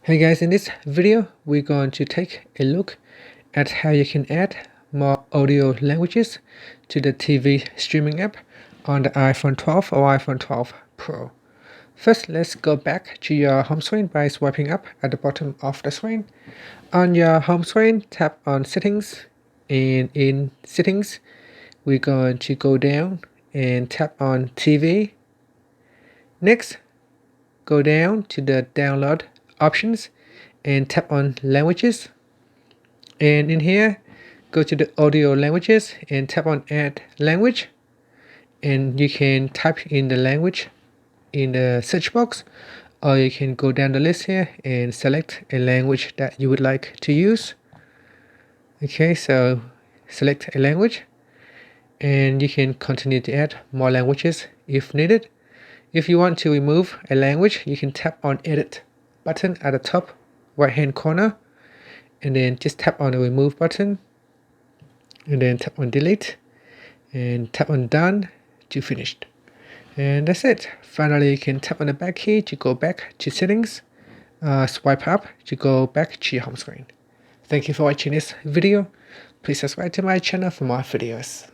Hey guys, in this video we're going to take a look at how you can add more audio languages to the TV streaming app on the iPhone 12 or iPhone 12 Pro. First, let's go back to your home screen by swiping up at the bottom of the screen. On your home screen, tap on Settings, and in Settings we're going to go down and tap on TV. Next, go down to the download options and tap on languages, and in here go to the audio languages and tap on add language, and you can type in the language in the search box, or you can go down the list here and select a language that you would like to use. Okay, so select a language and you can continue to add more languages if needed. If you want to remove a language, you can tap on edit button at the top right hand corner, and then just tap on the remove button, and then tap on delete and tap on done to finished. And that's it. Finally, you can tap on the back key to go back to settings, swipe up to go back to your home screen. Thank you for watching this video. Please subscribe to my channel for more videos.